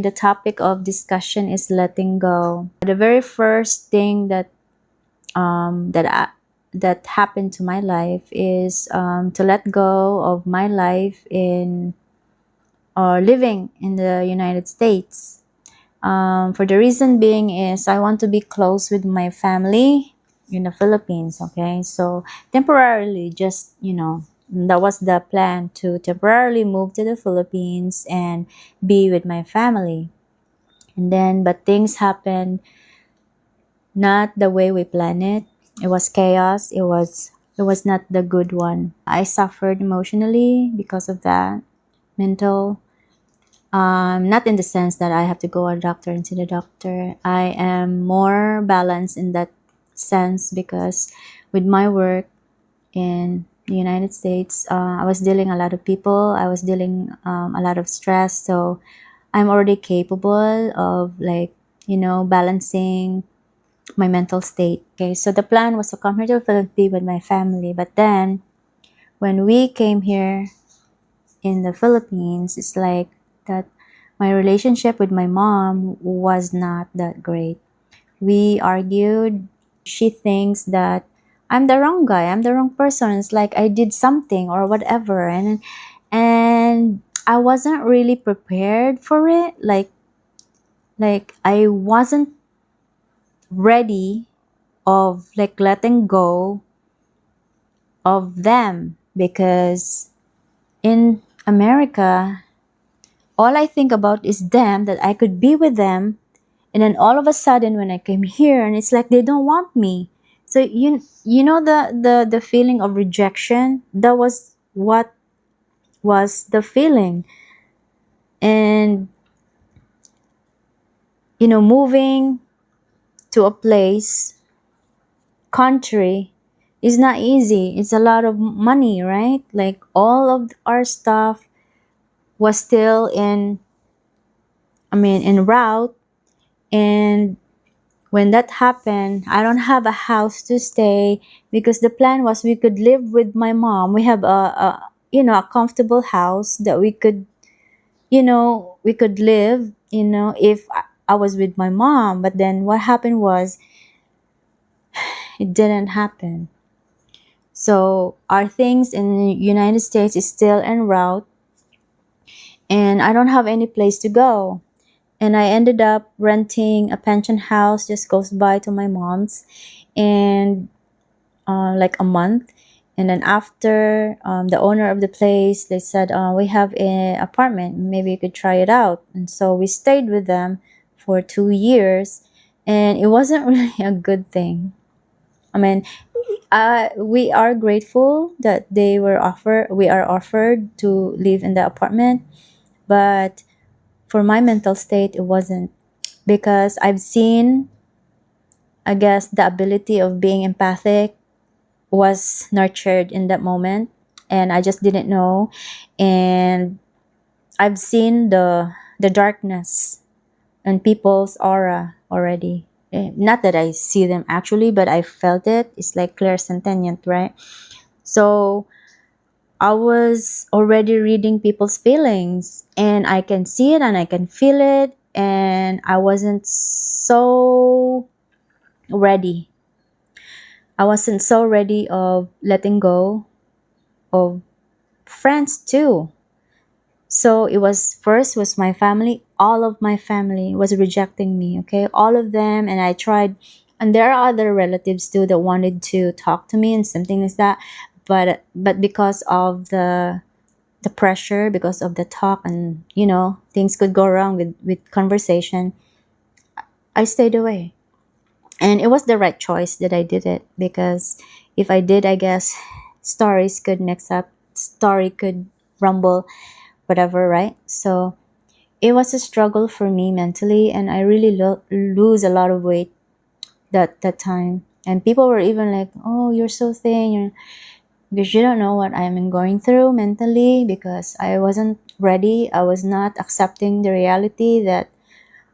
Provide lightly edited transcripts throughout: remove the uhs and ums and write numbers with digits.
The topic of discussion is letting go. The very first thing that happened to my life is to let go of my life in or living in the United States. For the reason being is I want to be close with my family in the Philippines. Okay, so temporarily, just that was the plan, to temporarily move to the Philippines and be with my family. And then, but things happened not the way we planned it. It was chaos. It was not the good one. I suffered emotionally because of that. Mental. Not in the sense that I have to go to a doctor and see the doctor. I am more balanced in that sense because with my work in the United States, I was dealing a lot of people. I was dealing a lot of stress. So I'm already capable of balancing my mental state. Okay, so the plan was to come here to the Philippines with my family. But then when we came here in the Philippines, it's like that my relationship with my mom was not that great. We argued. She thinks that I'm the wrong guy, I'm the wrong person. It's like I did something or whatever. And I wasn't really prepared for it. Like I wasn't ready of letting go of them, because in America all I think about is them, that I could be with them. And then all of a sudden when I came here, and it's like they don't want me. So you know the feeling of rejection. That was what was the feeling. And moving to a country is not easy. It's a lot of money, right? Like all of our stuff was still in route. And when that happened, I don't have a house to stay, because the plan was we could live with my mom. We have a comfortable house that we could live, if I was with my mom. But then what happened was it didn't happen. So our things in the United States is still en route, and I don't have any place to go. And I ended up renting a pension house just close by to my mom's, and like a month. And then after, the owner of the place, they said, we have an apartment, maybe you could try it out. And so we stayed with them for 2 years, and it wasn't really a good thing. I mean, we are grateful that we are offered to live in the apartment, but for my mental state, it wasn't, because I've seen, I guess, the ability of being empathic was nurtured in that moment, and I just didn't know. And I've seen the darkness in people's aura already. Not that I see them actually, but I felt it. It's like clairsentient, right? So I was already reading people's feelings, and I can see it and I can feel it, and I wasn't so ready. I wasn't so ready of letting go of friends too. So it was, first was my family. All of my family was rejecting me, okay? All of them. And I tried, and there are other relatives too that wanted to talk to me and something like that. But because of the pressure, because of the talk, and things could go wrong with conversation, I stayed away. And it was the right choice that I did it, because if I did, I guess stories could mix up, story could rumble, whatever, right? So it was a struggle for me mentally, and I really lose a lot of weight that time. And people were even like, "Oh, you're so thin," because you don't know what I'm going through mentally, because I wasn't ready. I was not accepting the reality that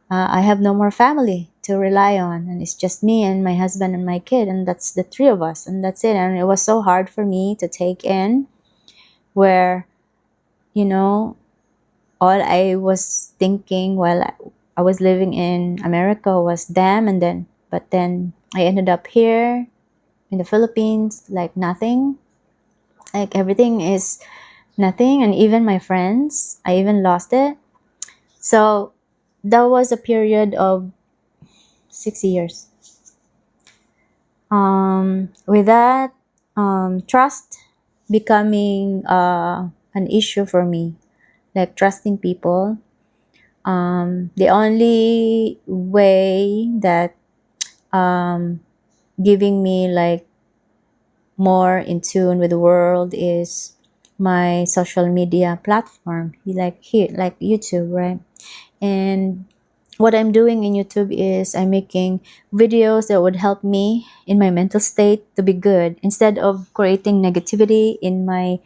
I have no more family to rely on, and it's just me and my husband and my kid, and that's the three of us, and that's it. And it was so hard for me to take in, where, you know, all I was thinking while I was living in America was them, and then but then I ended up here in the Philippines, like nothing, like everything is nothing, and even my friends, I even lost it. So that was a period of 6 years. With that, trust becoming an issue for me, like trusting people. The only way that giving me like more in tune with the world is my social media platform, like here, like YouTube, right? And what I'm doing in YouTube is I'm making videos that would help me in my mental state to be good instead of creating negativity in my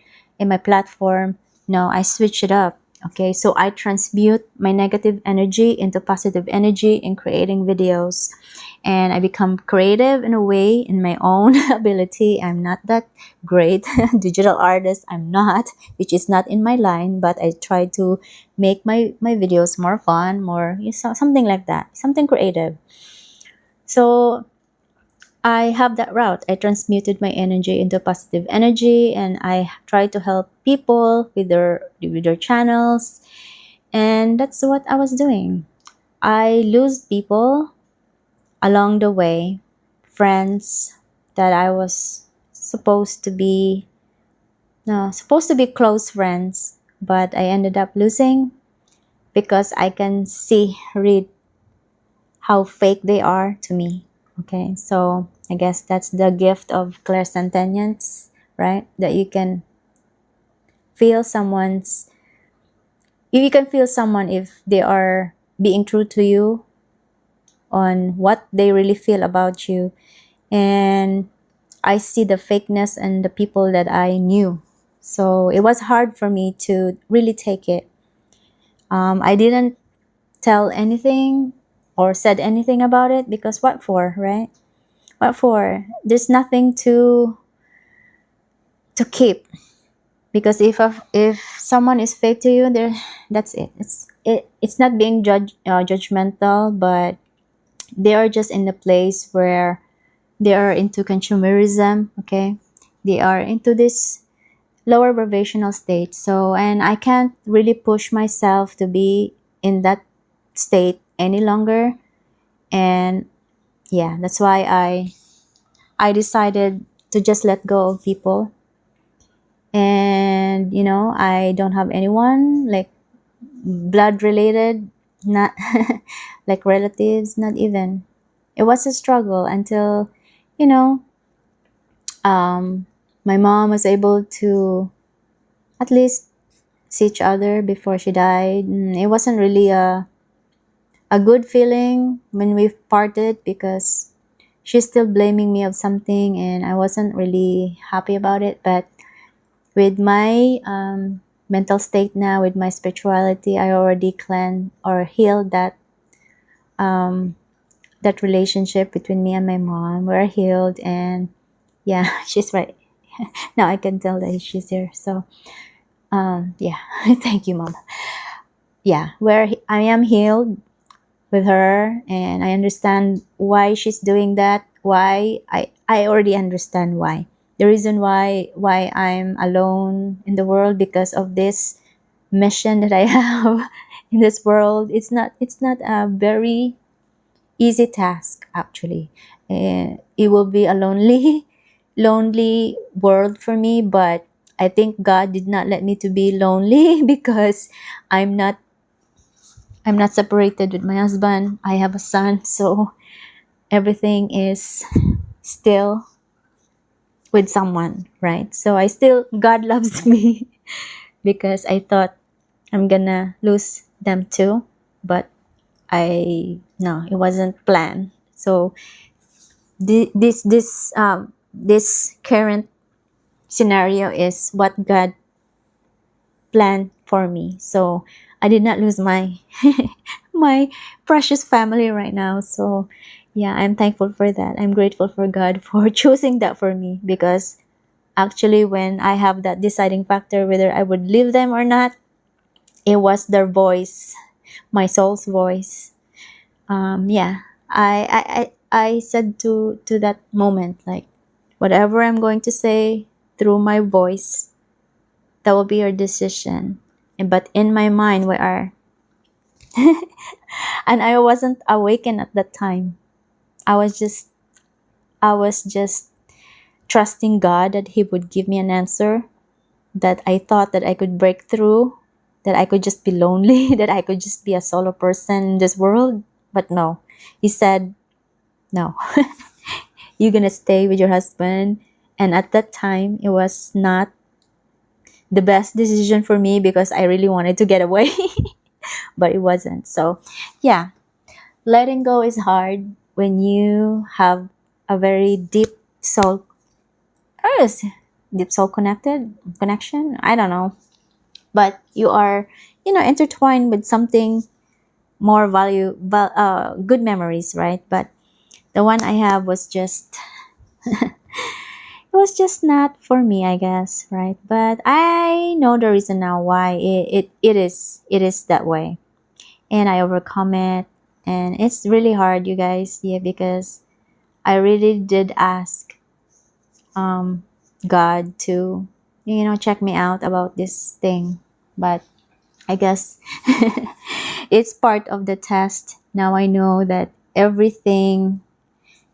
platform. No, I switch it up. Okay, so I transmute my negative energy into positive energy in creating videos, and I become creative in a way in my own ability. I'm not that great digital artist. I'm not, which is not in my line, but I try to make my videos more fun, more something like that, something creative. So I have that route. I transmuted my energy into positive energy, and I try to help people with their channels, and that's what I was doing. I lose people along the way, friends that I was supposed to be close friends, but I ended up losing because I can read how fake they are to me. Okay, so I guess that's the gift of clairsentience, right? That feel someone's you can feel someone if they are being true to you on what they really feel about you. And I see the fakeness in the people that I knew. So it was hard for me to really take it. I didn't tell anything or said anything about it because what for, right? What for? There's nothing to keep, because if someone is fake to you, there, that's it. It's not being judgmental, but they are just in the place where they are into consumerism. Okay, they are into this lower vibrational state. So, and I can't really push myself to be in that state any longer. And yeah, that's why I decided to just let go of people. And I don't have anyone like blood related, not like relatives, not even. It was a struggle until you know my mom was able to at least see each other before she died. It wasn't really a good feeling when we parted because she's still blaming me of something, and I wasn't really happy about it. But with my mental state now, with my spirituality, I already cleansed or healed that relationship between me and my mom. We're healed, and yeah, she's right. Now I can tell that she's here. So yeah, thank you, mom. Yeah, where I am healed with her, and I understand why she's doing that. Why I already understand why. The reason why I'm alone in the world, because of this mission that I have in this world. It's not a very easy task actually. It will be a lonely lonely world for me, but I think God did not let me to be lonely because I'm not I'm not separated with my husband. I have a son, so everything is still with someone, right? So I still, God loves me because I thought I'm gonna lose them too, but no, it wasn't planned. So this current scenario is what God planned for me. So I did not lose my my precious family right now. So yeah, I'm thankful for that. I'm grateful for God for choosing that for me, because actually when I have that deciding factor whether I would leave them or not, It was their voice, my soul's voice. Yeah, I said to that moment, like, whatever I'm going to say through my voice, that will be your decision. But in my mind, we are, and I wasn't awakened at that time. I was just, I was just trusting God that He would give me an answer. That I thought that I could break through, that I could just be lonely, that I could just be a solo person in this world. But no, He said, no, you're gonna stay with your husband. And at that time, it was not the best decision for me because I really wanted to get away, but it wasn't. So, yeah, letting go is hard when you have a very deep soul, or is deep soul connection. I don't know, but you are, intertwined with something more good memories, right? But the one I have was just, it was just not for me, I guess, right? But I know the reason now why it is that way, and I overcome it. And it's really hard, you guys, yeah, because I really did ask God to, check me out about this thing. But I guess it's part of the test. Now I know that everything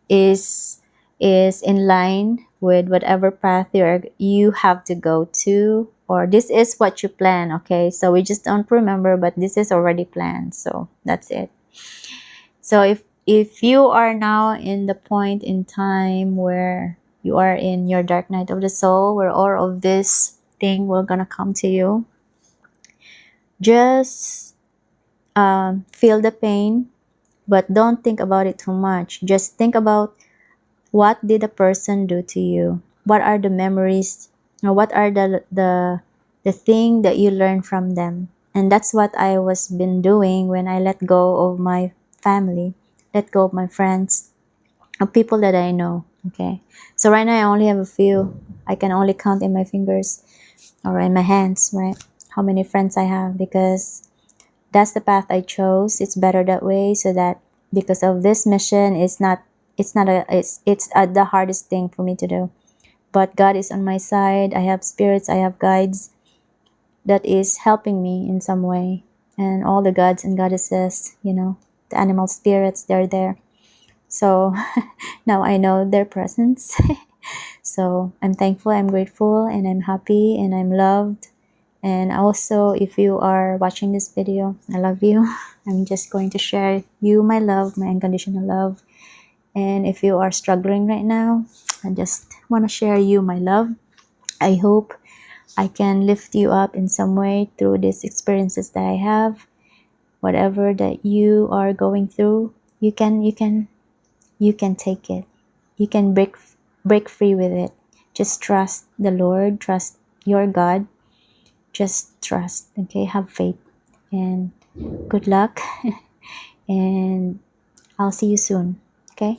is in line with whatever path you have to go to, or this is what you plan. Okay, so we just don't remember, but this is already planned, so that's it. So if you are now in the point in time where you are in your dark night of the soul, where all of this thing will gonna come to you, just feel the pain, but don't think about it too much. Just think about, what did the person do to you? What are the memories? Or what are the thing that you learn from them? And that's what I was been doing when I let go of my family, let go of my friends, of people that I know. Okay, so right now I only have a few. I can only count in my fingers or in my hands, right? How many friends I have, because that's the path I chose. It's better that way, so that because of this mission, it's the hardest thing for me to do. But God is on my side. I have spirits, I have guides that is helping me in some way. And all the gods and goddesses, the animal spirits, they're there. So now I know their presence. So I'm thankful, I'm grateful, and I'm happy, and I'm loved. And also, if you are watching this video, I love you. I'm just going to share you my love, my unconditional love. And if you are struggling right now, I just want to share you my love. I hope I can lift you up in some way through these experiences that I have. Whatever that you are going through, you can take it. You can break free with it. Just trust the Lord, trust your God. Just trust, okay? Have faith, and good luck. And I'll see you soon, okay?